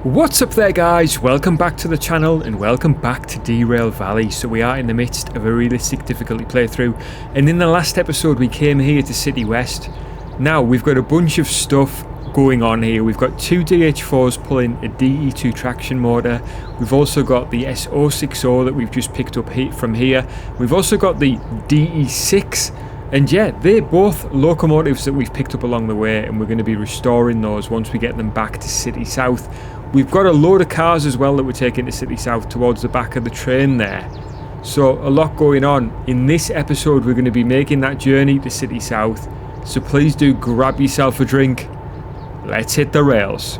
What's up there guys, welcome back to the channel and welcome back to Derail Valley. So we are in the midst of a realistic difficulty playthrough, and in the last episode we came here to City West. Now we've got a bunch of stuff going on here. We've got two DH4s pulling a DE2 traction motor. We've also got the S060 that we've just picked up from here. We've also got the DE6, and yeah, they're both locomotives that we've picked up along the way, and we're going to be restoring those once we get them back to City South. We've got a load of cars as well that we're taking to City South towards the back of the train there. So a lot going on. In this episode we're going to be making that journey to City South. So please do grab yourself a drink. Let's hit the rails.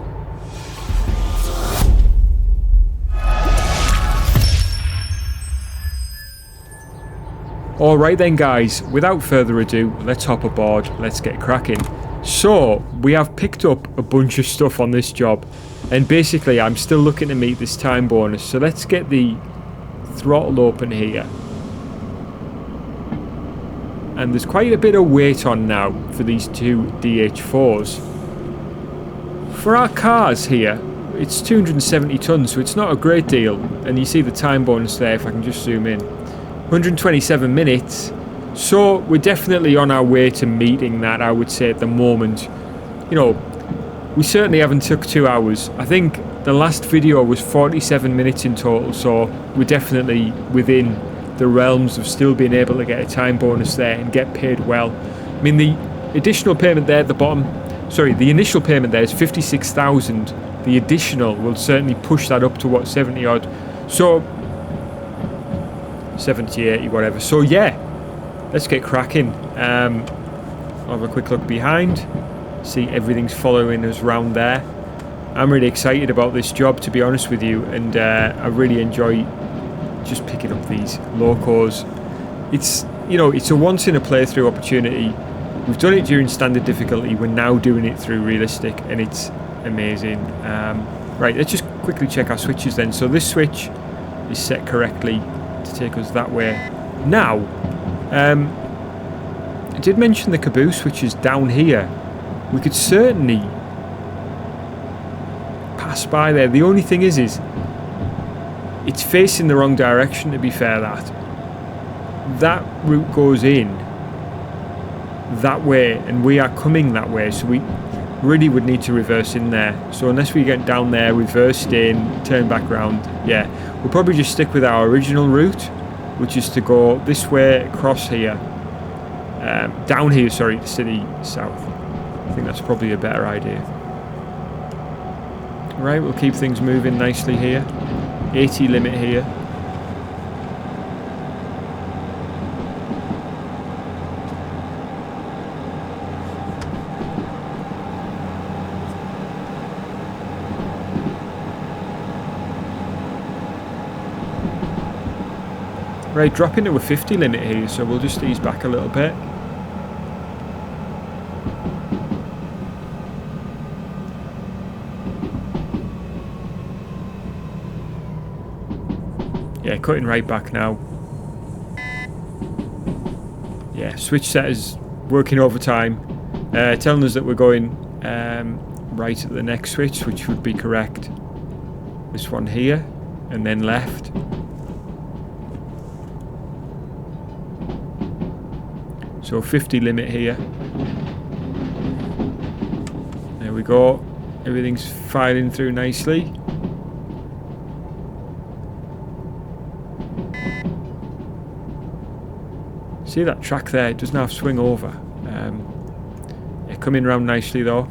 Alright then guys, without further ado, let's hop aboard, let's get cracking. So, we have picked up a bunch of stuff on this job, and basically I'm still looking to meet this time bonus, so let's get the throttle open here. And there's quite a bit of weight on now for these two DH4s. For our cars here, it's 270 tons, so it's not a great deal, and you see the time bonus there if I can just zoom in. 127 minutes. So we're definitely on our way to meeting that, I would say, at the moment. You know, we certainly haven't took 2 hours. I think the last video was 47 minutes in total, so we're definitely within the realms of still being able to get a time bonus there and get paid well. I mean, the additional payment there at the bottom, sorry, the initial payment there is 56,000. The additional will certainly push that up to what, 70 odd. So 70, 80, whatever. So yeah, let's get cracking. I'll have a quick look behind, see everything's following us round there. I'm really excited about this job, to be honest with you, and I really enjoy just picking up these locos. It's, you know, it's a once in a playthrough opportunity. We've done it during standard difficulty, we're now doing it through realistic, and it's amazing. Right, let's just quickly check our switches then. So this switch is set correctly to take us that way. Now, I did mention the caboose, which is down here. We could certainly pass by there. The only thing is it's facing the wrong direction, to be fair. That route goes in that way, and we are coming that way, so we really would need to reverse in there. So unless we get down there, reversed in, turn back round, yeah, we'll probably just stick with our original route, which is to go this way across here, down here, sorry, to City South. I think that's probably a better idea. Right, we'll keep things moving nicely here. 80 limit here. Right, dropping to a 50 limit here, so we'll just ease back a little bit. Yeah, cutting right back now. Yeah, switch set is working overtime, telling us that we're going right at the next switch, which would be correct. This one here, and then left. So 50 limit here. There we go. Everything's filing through nicely. See that track there? It doesn't have swing over. Yeah, coming round nicely though.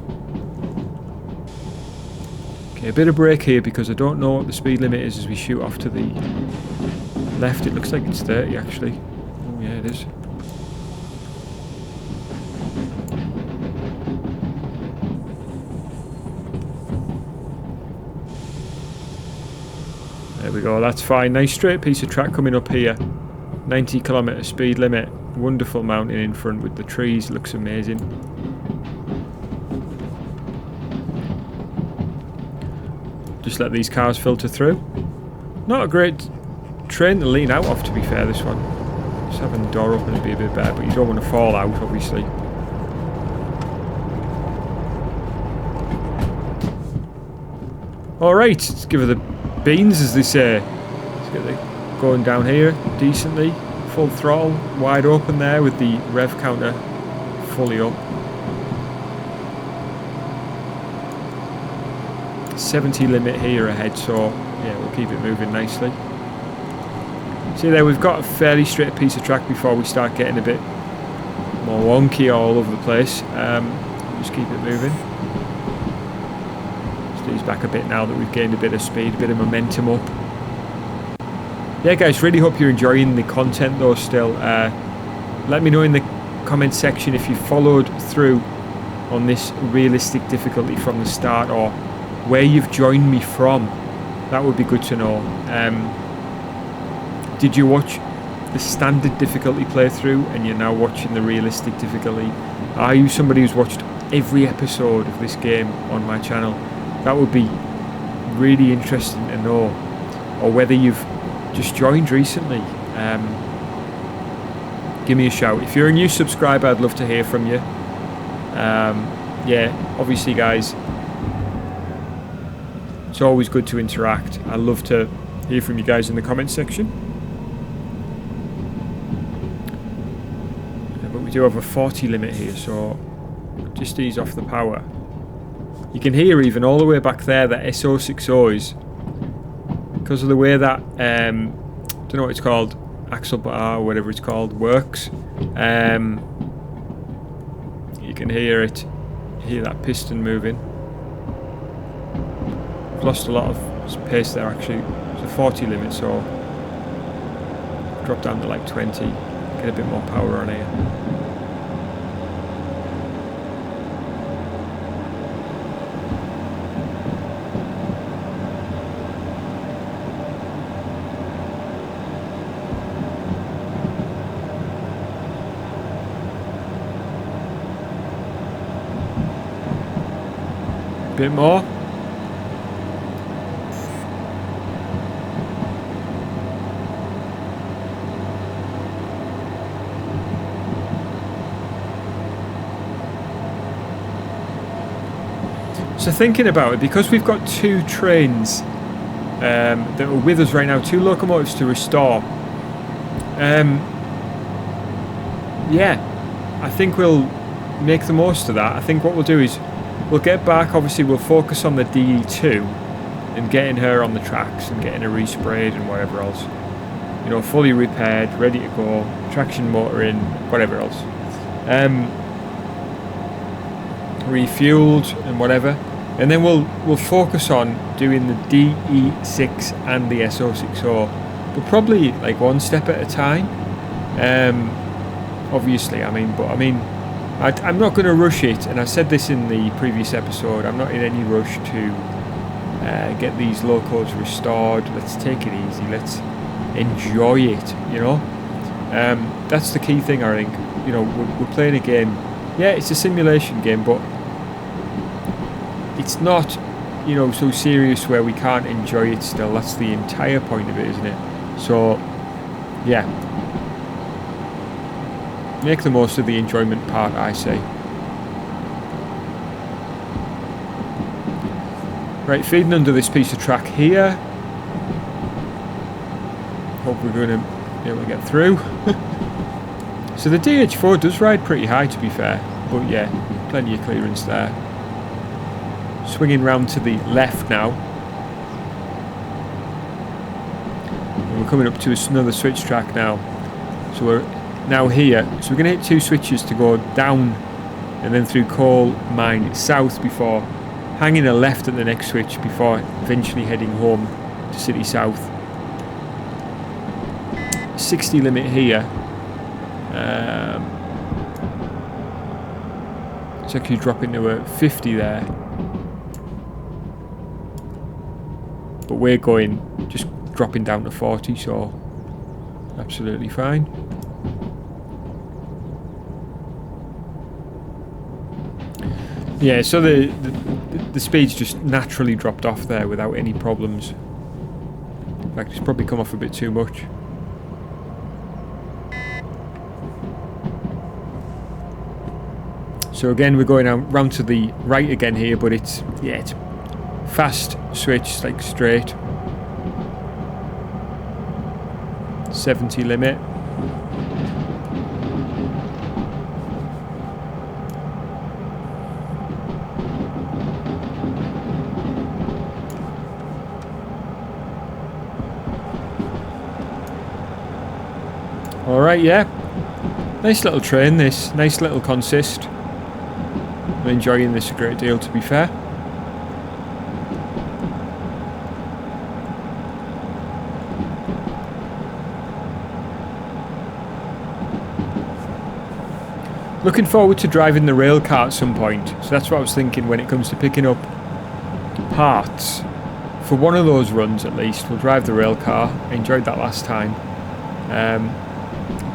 Okay, a bit of brake here because I don't know what the speed limit is as we shoot off to the left. It looks like it's 30 actually. Oh yeah, it is. There we go, that's fine. Nice straight piece of track coming up here. 90 km speed limit. Wonderful mountain in front with the trees. Looks amazing. Just let these cars filter through. Not a great train to lean out of, to be fair, this one. Just having the door open would be a bit better, but you don't want to fall out, obviously. Alright, let's give her the beans, as they say. Let's get it going down here decently. Full throttle, wide open there with the rev counter fully up. 70 limit here ahead, so yeah, we'll keep it moving nicely. See there, we've got a fairly straight piece of track before we start getting a bit more wonky all over the place. Just keep it moving. Just ease back a bit now that we've gained a bit of speed, a bit of momentum up. Yeah guys, really hope you're enjoying the content though still. Let me know in the comment section if you followed through on this realistic difficulty from the start, or where you've joined me from. That would be good to know. Did you watch the standard difficulty playthrough and you're now watching the realistic difficulty? Are you somebody who's watched every episode of this game on my channel? That would be really interesting to know. Or whether you've just joined recently. Give me a shout. If you're a new subscriber, I'd love to hear from you. Yeah, obviously guys, it's always good to interact. I love to hear from you guys in the comment section. But we do have a 40 limit here, so just ease off the power. You can hear even all the way back there that S060 is, because of the way that, don't know what it's called, axle bar or whatever it's called, works. You can hear that piston moving. Lost a lot of pace there actually. It's a 40 limit, so drop down to like 20, get a bit more power on here. Bit more. So thinking about it, because we've got two trains that are with us right now, two locomotives to restore, yeah, I think we'll make the most of that. I think what we'll do is we'll get back, obviously we'll focus on the DE2 and getting her on the tracks and getting her resprayed and whatever else. You know, fully repaired, ready to go, traction motor in, whatever else. Refueled and whatever. And then we'll focus on doing the DE6 and the S060, but probably like one step at a time. Obviously, I'm not going to rush it, and I said this in the previous episode, I'm not in any rush to get these locos restored. Let's take it easy, let's enjoy it, you know. That's the key thing, I think. You know, we're playing a game, yeah, it's a simulation game, but it's not, you know, so serious where we can't enjoy it still. That's the entire point of it, isn't it? So, yeah. Make the most of the enjoyment part, I say. Right, feeding under this piece of track here. Hope we're going to be able to get through. So the DH4 does ride pretty high, to be fair. But yeah, plenty of clearance there. Swinging round to the left now. And we're coming up to another switch track now. So we're now here. So we're going to hit two switches to go down and then through Coal Mine South before hanging a left at the next switch before eventually heading home to City South. 60 limit here. It's actually dropping to a 50 there. But we're going, just dropping down to 40, so absolutely fine. Yeah, so the speed's just naturally dropped off there without any problems. In fact, it's probably come off a bit too much. So again, we're going round to the right again here, but it's fast switch, like straight. 70 limit. Alright, yeah. Nice little train this. Nice little consist. I'm enjoying this a great deal, to be fair. Looking forward to driving the rail car at some point. So that's what I was thinking when it comes to picking up parts. For one of those runs at least, we'll drive the rail car. I enjoyed that last time.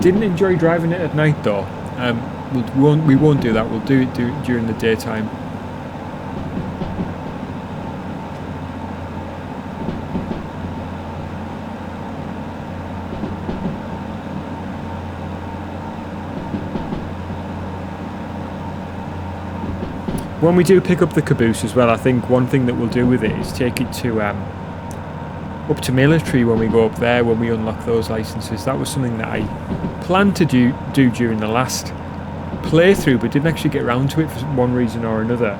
Didn't enjoy driving it at night though. We won't do that. We'll do it during the daytime. When we do pick up the caboose as well, I think one thing that we'll do with it is take it to up to military when we go up there, when we unlock those licenses. That was something that I planned to do during the last playthrough, but didn't actually get around to it for one reason or another.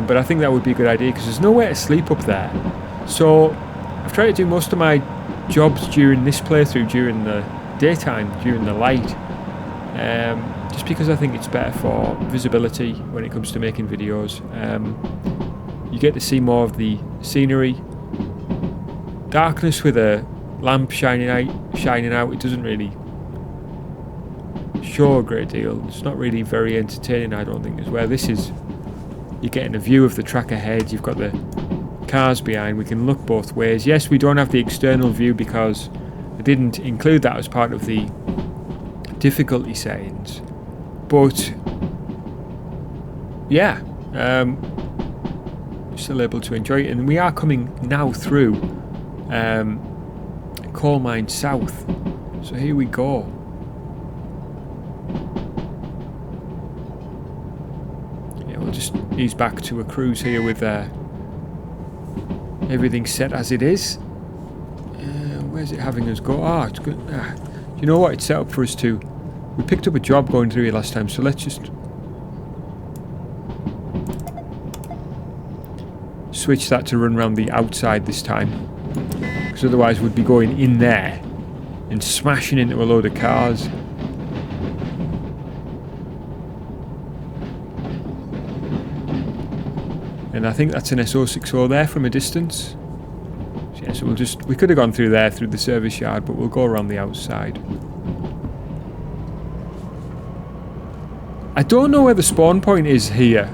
But I think that would be a good idea because there's nowhere to sleep up there. So I've tried to do most of my jobs during this playthrough during the daytime, during the light, just because I think it's better for visibility when it comes to making videos. You get to see more of the scenery. Darkness with a lamp shining out, it doesn't really show a great deal. It's not really very entertaining, I don't think, as well. This is, you're getting a view of the track ahead, you've got the cars behind, we can look both ways. Yes, we don't have the external view because I didn't include that as part of the difficulty settings, but yeah, still able to enjoy it. And we are coming now through Coal Mine South, so here we go. Yeah, we'll just ease back to a cruise here with everything set as it is. Where's it having us go? Ah, it's good. Do you know what? It's set up for us to. We picked up a job going through here last time, so let's just switch that to run around the outside this time. Because otherwise we'd be going in there and smashing into a load of cars. And I think that's an S060 there from a distance. So yeah, so we could have gone through there through the service yard, but we'll go around the outside. I don't know where the spawn point is here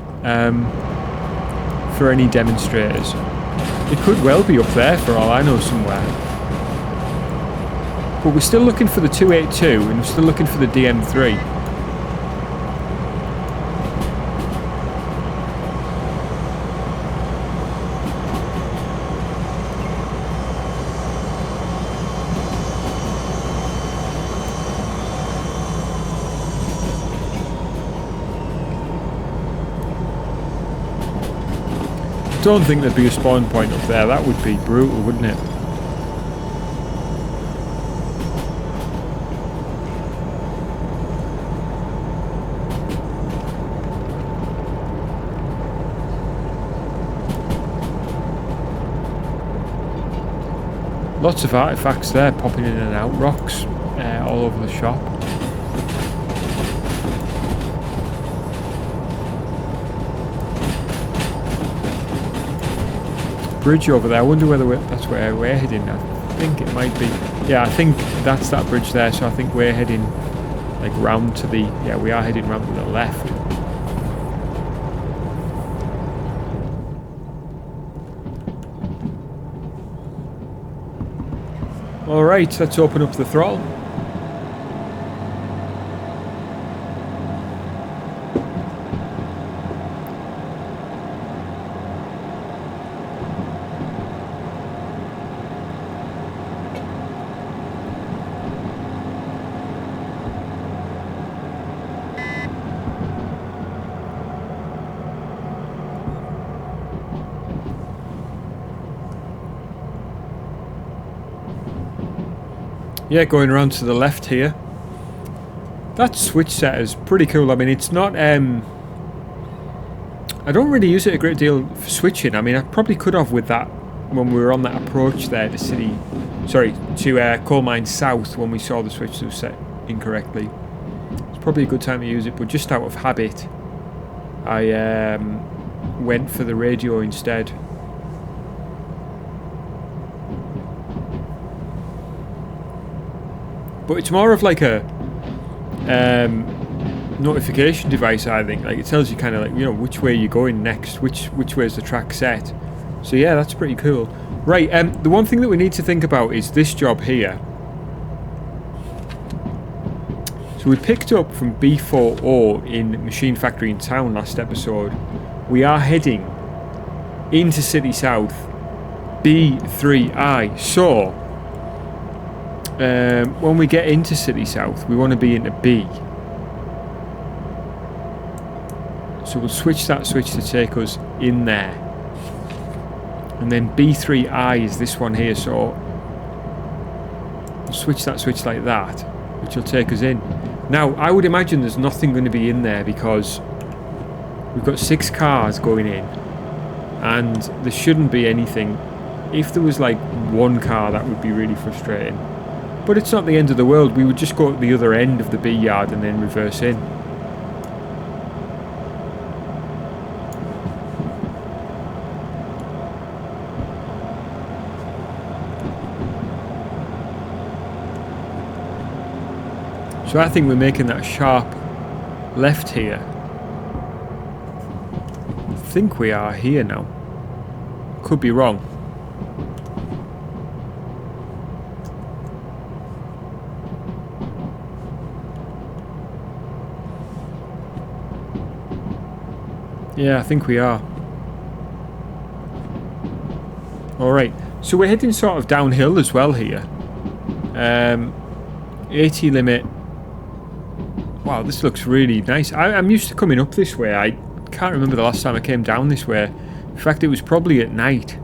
for any demonstrators. It could well be up there for all I know somewhere. But we're still looking for the 282 and we're still looking for the DM3. I don't think there'd be a spawn point up there. That would be brutal, wouldn't it? Lots of artifacts there popping in and out. Rocks all over the shop. Bridge over there. I wonder whether that's where we're heading. I think it might be. Yeah, I think that's that bridge there. So I think we're heading like round to the. Yeah, we are heading round to the left. All right, let's open up the throttle. Yeah, going around to the left here. That switch set is pretty cool. I mean, it's not... I don't really use it a great deal for switching. I mean, I probably could have with that when we were on that approach there to City... Sorry, to Coal Mine South when we saw the switch that was set incorrectly. It's probably a good time to use it, but just out of habit, I went for the radio instead. But it's more of like a notification device, I think. Like, it tells you kind of like, you know, which way you're going next, which way is the track set. So yeah, that's pretty cool. Right, the one thing that we need to think about is this job here. So we picked up from B4O in Machine Factory in Town last episode. We are heading into City South, B3I. So when we get into City South, we want to be into B. So we'll switch that switch to take us in there. And then B3I is this one here, so we'll switch that switch like that, which will take us in. Now, I would imagine there's nothing going to be in there because we've got 6 cars going in, and there shouldn't be anything. If there was like 1 car, that would be really frustrating. But it's not the end of the world. We would just go at the other end of the B yard and then reverse in. So I think we're making that sharp left here. I think we are here now. Could be wrong. Yeah, I think we are. Alright, so we're heading sort of downhill as well here. 80 limit. Wow, this looks really nice. I'm used to coming up this way. I can't remember the last time I came down this way. In fact, it was probably at night.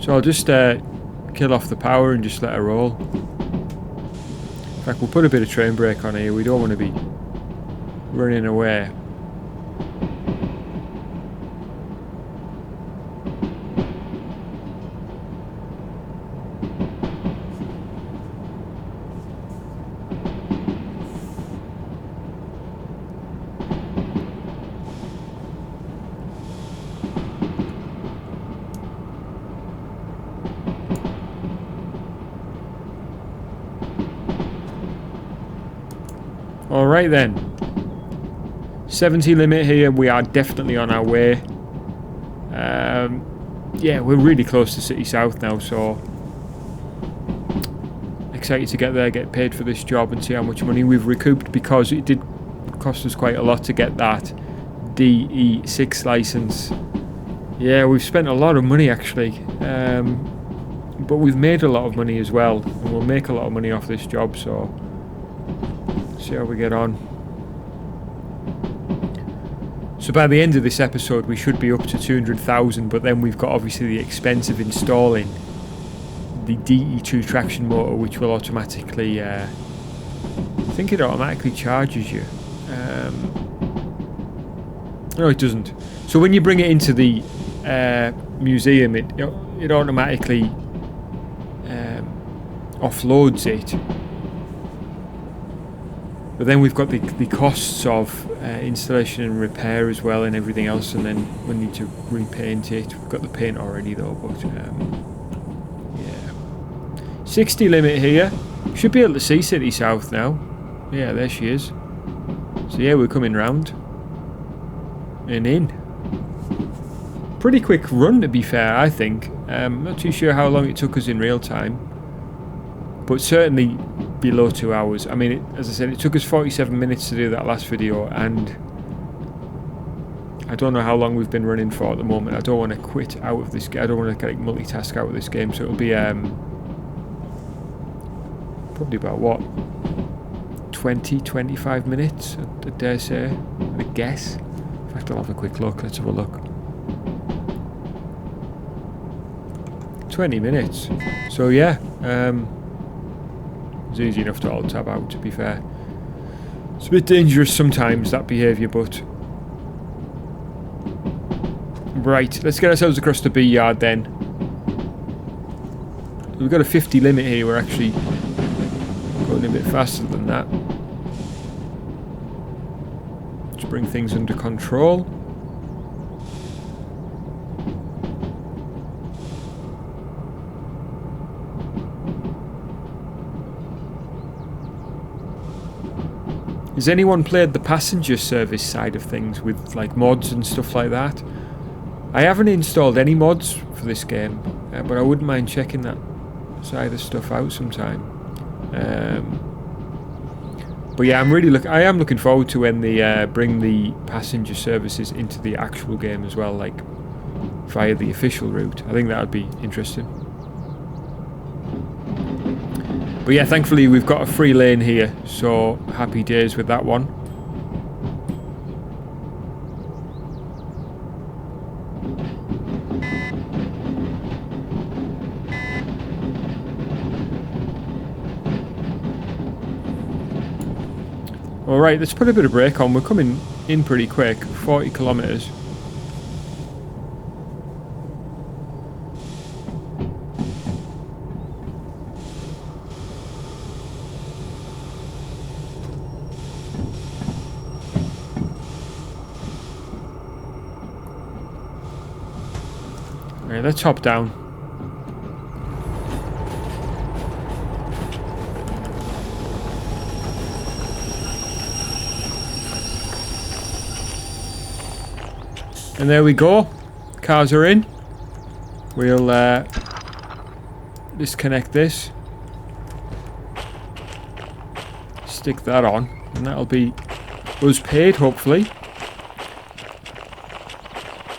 So I'll just kill off the power and just let her roll. In fact, we'll put a bit of train brake on here. We don't want to be running away. Alright then, 70 limit here, we are definitely on our way. Yeah, we're really close to City South now, so excited to get there, get paid for this job and see how much money we've recouped, because it did cost us quite a lot to get that DE6 license. Yeah, we've spent a lot of money actually, but we've made a lot of money as well, and we'll make a lot of money off this job, so see how we get on. So by the end of this episode we should be up to 200,000, but then we've got obviously the expense of installing the DE2 traction motor, which will automatically I think it automatically charges you. No, it doesn't. So when you bring it into the museum, it automatically offloads it. But then we've got the costs of installation and repair as well and everything else, and then we need to repaint it. We've got the paint already though, but yeah. 60 limit here. Should be able to see City South now. Yeah, there she is. So yeah, we're coming round. And in. Pretty quick run to be fair, I think. Not too sure how long it took us in real time. But certainly below 2 hours. I mean, as I said, it took us 47 minutes to do that last video, and I don't know how long we've been running for at the moment. I don't want to quit out of this game. I don't want to like multitask out of this game, so it'll be probably about what, 20-25 minutes, I dare say, I guess. In fact, I'll have a quick look. Let's have a look. 20 minutes. So yeah, it's easy enough to alt tab out, to be fair. It's a bit dangerous sometimes, that behaviour, but... Right, let's get ourselves across the B yard then. We've got a 50 limit here, we're actually going a bit faster than that. Let's bring things under control. Has anyone played the passenger service side of things with like mods and stuff like that? I haven't installed any mods for this game, but I wouldn't mind checking that side of stuff out sometime. But yeah, I am looking forward to when they bring the passenger services into the actual game as well, like via the official route. I think that would be interesting. But yeah, thankfully we've got a free lane here, so happy days with that one. Alright, let's put a bit of brake on. We're coming in pretty quick, 40 kilometers. Alright, let's hop down. And there we go. Cars are in. We'll disconnect this. Stick that on. And that'll be us paid, hopefully.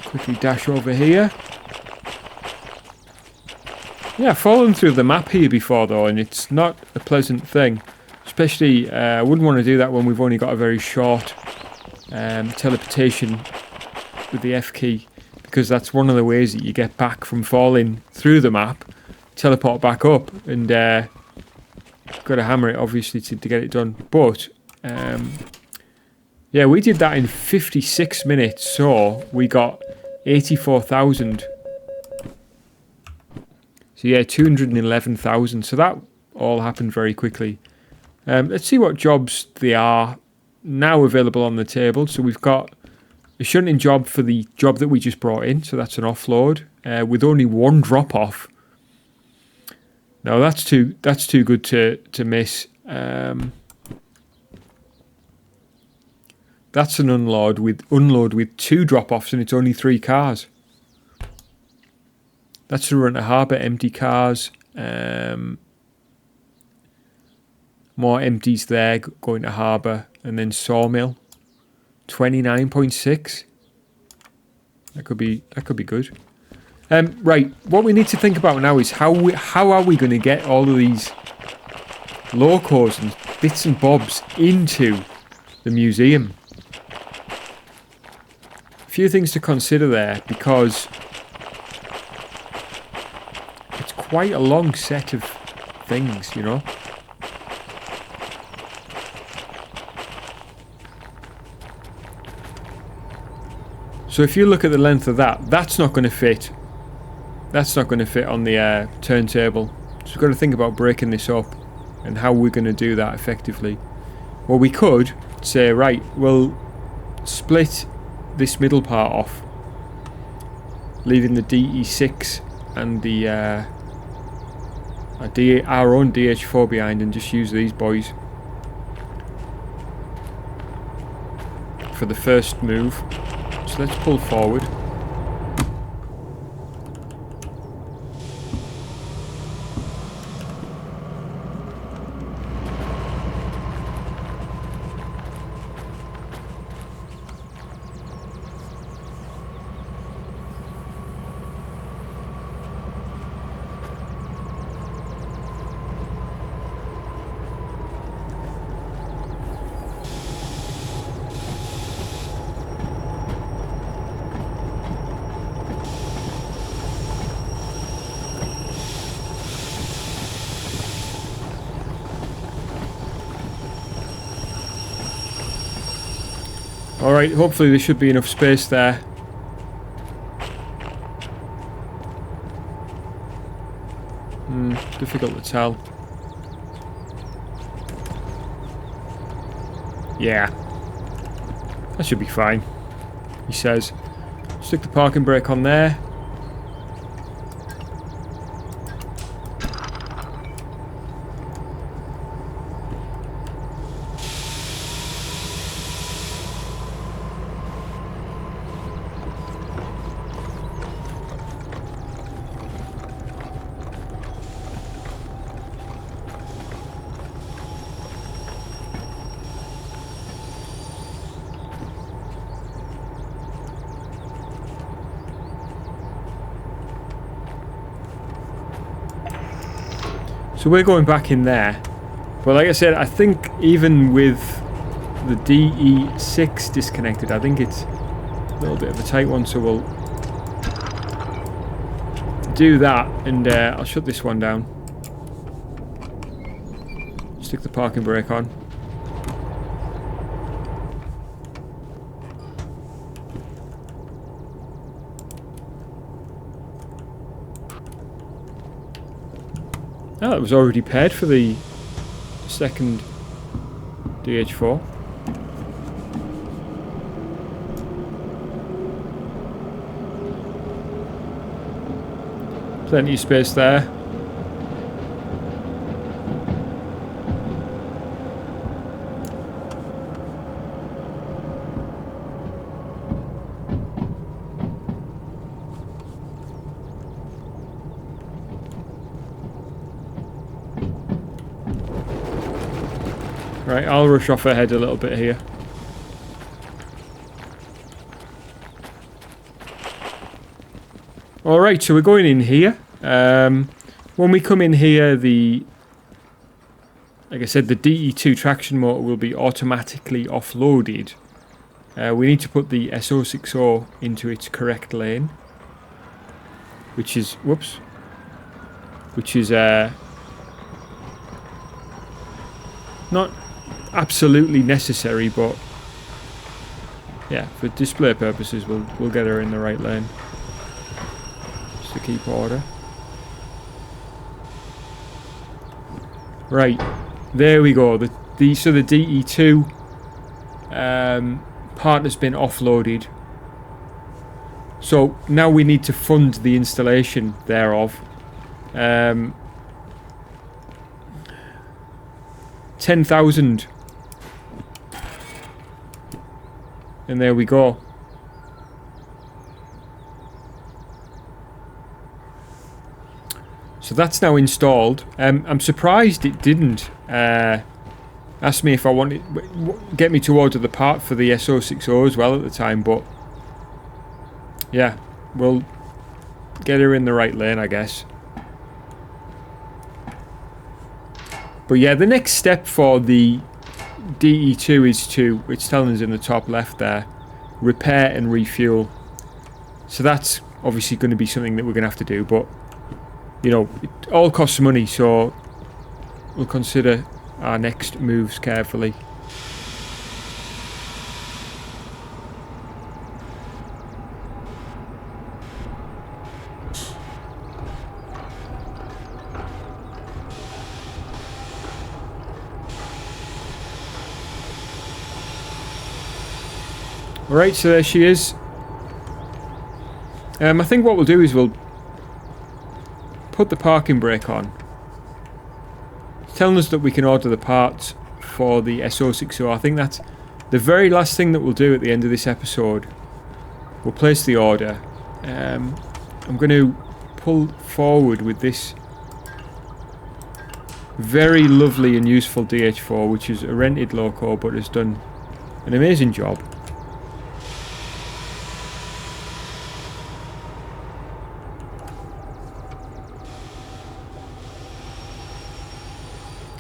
Quickly dash over here. Yeah, fallen through the map here before though, and it's not a pleasant thing. Especially, I wouldn't want to do that when we've only got a very short teleportation with the F key, because that's one of the ways that you get back from falling through the map. Teleport back up, and got to hammer it obviously to get it done. But yeah, we did that in 56 minutes, so we got 84,000. So yeah, 211,000. So that all happened very quickly. Let's see what jobs they are now available on the table. So we've got a shunting job for the job that we just brought in. So that's an offload with only one drop off. No, that's too good to miss. That's an unload with 2 drop offs, and it's only 3 cars. That's to run to harbour, empty cars. More empties there going to harbour, and then sawmill. 29.6. That could be good. Right, what we need to think about now is how are we going to get all of these locos and bits and bobs into the museum? A few things to consider there, because it's quite a long set of things, you know. So if you look at the length of that, that's not going to fit. That's not going to fit on the turntable. So we've got to think about breaking this up and how we're going to do that effectively. Well, we could say, right, we'll split this middle part off, leaving the DE6 and the our own DH4 behind, and just use these boys for the first move. So let's pull forward. Alright, hopefully there should be enough space there. Difficult to tell. Yeah. That should be fine, he says. Stick the parking brake on there. So we're going back in there. But like I said, I think even with the DE6 disconnected, I think it's a little bit of a tight one, so we'll do that, and I'll shut this one down. Stick the parking brake on. Oh, it was already paired for the second DH4. Plenty of space there. Right, I'll rush off ahead a little bit here. Alright, so we're going in here. When we come in here, like I said, the DE2 traction motor will be automatically offloaded. We need to put the S060 into its correct lane. Which is, not absolutely necessary, but yeah, for display purposes we'll get her in the right lane. Just to keep order. Right, there we go. So the DE2 part has been offloaded. So now we need to fund the installation thereof. 10,000. And there we go. So that's now installed. I'm surprised it didn't ask me if I wanted get me to order the part for the S060 as well at the time, but yeah, we'll get her in the right lane, I guess. But yeah, the next step for the DE2 is to, it's telling us in the top left there, repair and refuel. So that's obviously going to be something that we're going to have to do, but you know, it all costs money, so we'll consider our next moves carefully. Alright, so there she is. I think what we'll do is we'll put the parking brake on. It's telling us that we can order the parts for the S060. I think that's the very last thing that we'll do at the end of this episode. We'll place the order. I'm going to pull forward with this very lovely and useful DH4, which is a rented loco but has done an amazing job.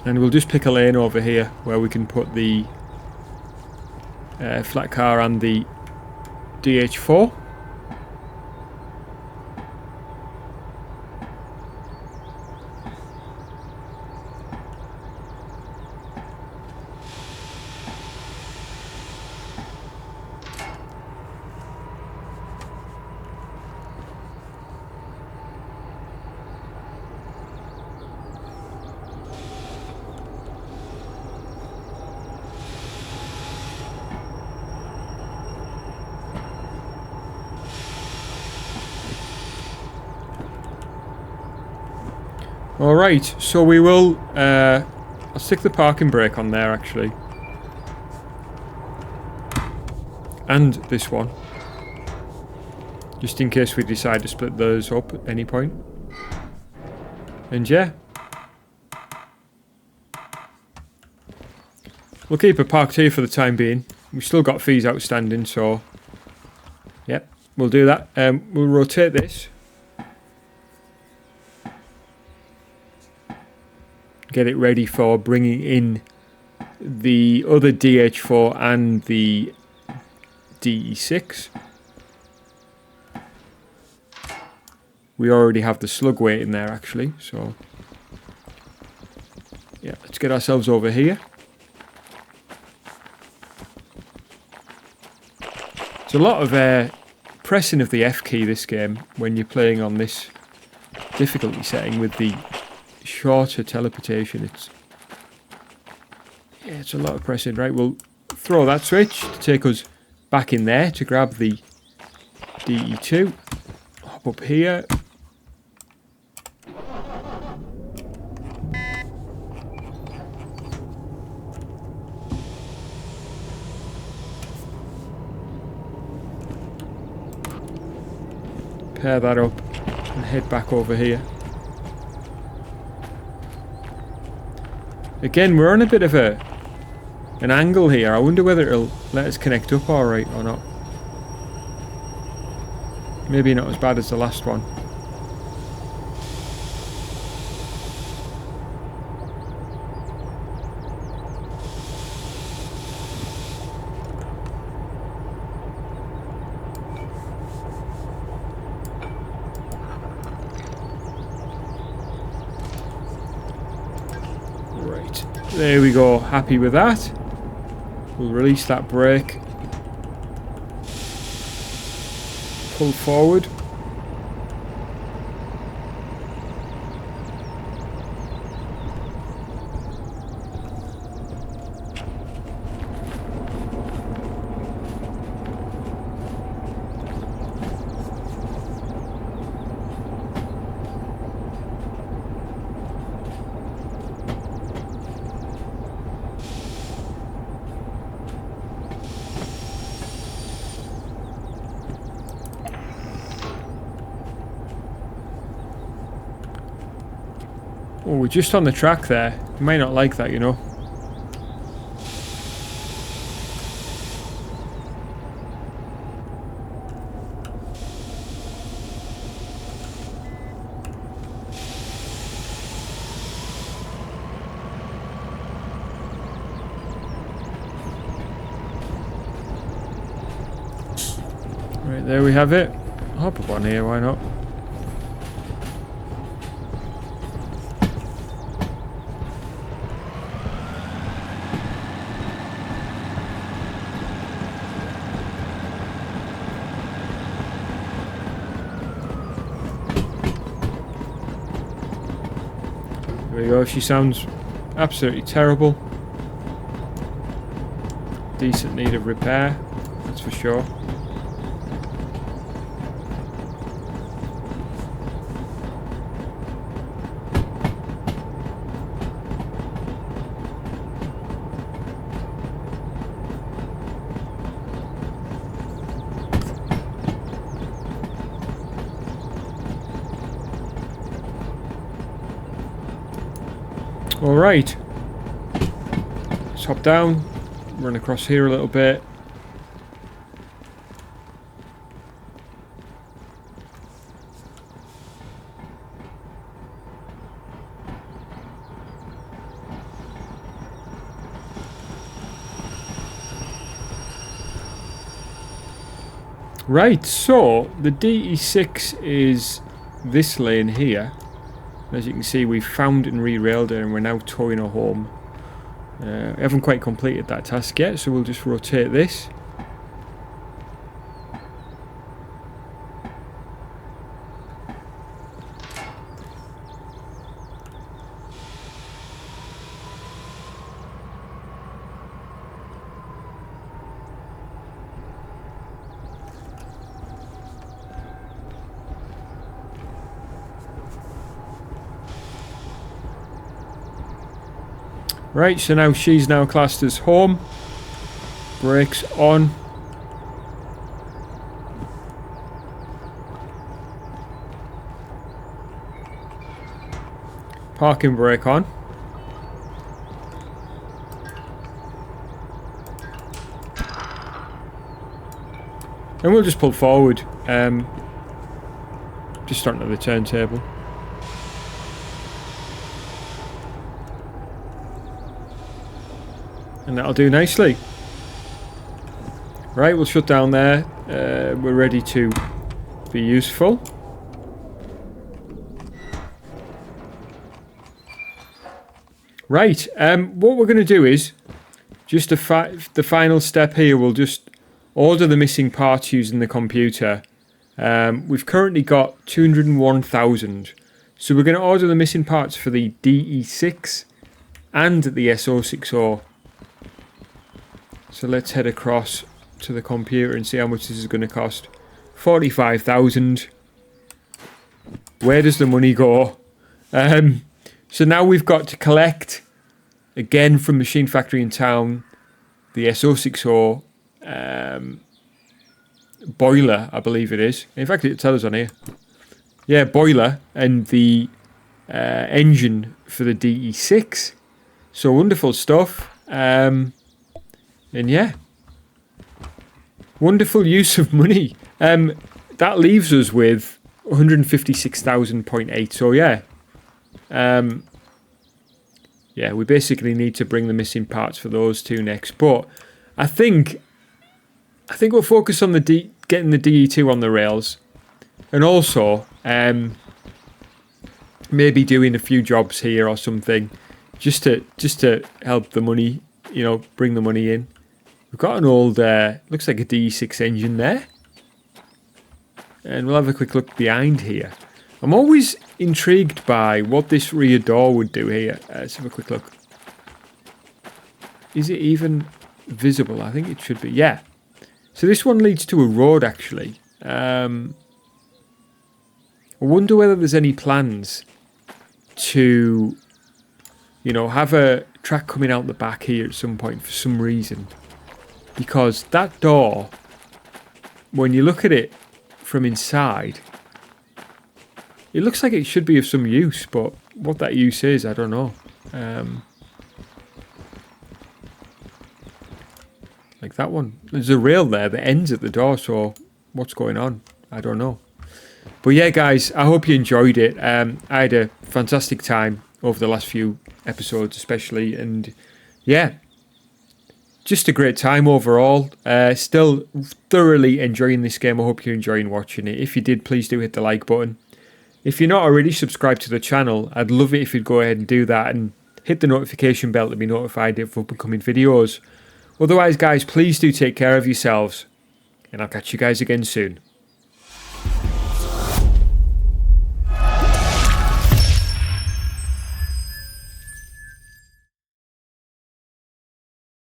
And we'll just pick a lane over here where we can put the flat car and the DH4. Alright, so we will... I'll stick the parking brake on there, actually. And this one. Just in case we decide to split those up at any point. And yeah. We'll keep it parked here for the time being. We've still got fees outstanding, so... Yep, we'll do that. We'll rotate this. Get it ready for bringing in the other DH4 and the DE6. We already have the slug weight in there, actually, so... Yeah, let's get ourselves over here. It's a lot of pressing of the F key this game when you're playing on this difficulty setting with the shorter teleportation. It's a lot of pressing. Right, we'll throw that switch to take us back in there to grab the DE2. Hop up here. Pair that up and head back over here. Again, we're on a bit of an angle here. I wonder whether it'll let us connect up alright or not. Maybe not as bad as the last one. There we go, happy with that. We'll release that brake. Pull forward. Oh, we're just on the track there. You might not like that, you know. Right, there we have it. Hop up on here, why not? There we go, she sounds absolutely terrible. Decent need of repair, that's for sure. Alright, let's hop down, run across here a little bit. Right, so the DE6 is this lane here. As you can see, we've found and re-railed it and we're now towing her home. We haven't quite completed that task yet, so we'll just rotate this. Right, so now she's now classed as home. Brakes on. Parking brake on. And we'll just pull forward. Just onto the turntable. And that'll do nicely. Right, we'll shut down there. We're ready to be useful. Right, what we're going to do is, just the final step here, we'll just order the missing parts using the computer. We've currently got 201,000. So we're going to order the missing parts for the DE6 and the S060. So let's head across to the computer and see how much this is going to cost. 45,000. Where does the money go? So now we've got to collect, again from Machine Factory in town, the S060 boiler, I believe it is. In fact, it tells us on here. Yeah, boiler and the engine for the DE6. So wonderful stuff. And yeah, wonderful use of money. That leaves us with 156,000.8. So yeah. Yeah, we basically need to bring the missing parts for those two next. But I think we'll focus on the getting the DE2 on the rails, and also maybe doing a few jobs here or something, just to help the money, you know, bring the money in. We've got an old looks like a DE6 engine there, and we'll have a quick look behind here. I'm always intrigued by what this rear door would do here. Let's have a quick look. Is it even visible? I think it should be. Yeah. So this one leads to a road, actually. I wonder whether there's any plans to, you know, have a track coming out the back here at some point for some reason. Because that door, when you look at it from inside, it looks like it should be of some use, but what that use is, I don't know. Like that one. There's a rail there that ends at the door, so what's going on? I don't know. But yeah, guys, I hope you enjoyed it. I had a fantastic time over the last few episodes especially, and yeah, just a great time overall. Still thoroughly enjoying this game. I hope you're enjoying watching it. If you did, please do hit the like button. If you're not already subscribed to the channel, I'd love it if you'd go ahead and do that and hit the notification bell to be notified of upcoming videos. Otherwise, guys, please do take care of yourselves, and I'll catch you guys again soon.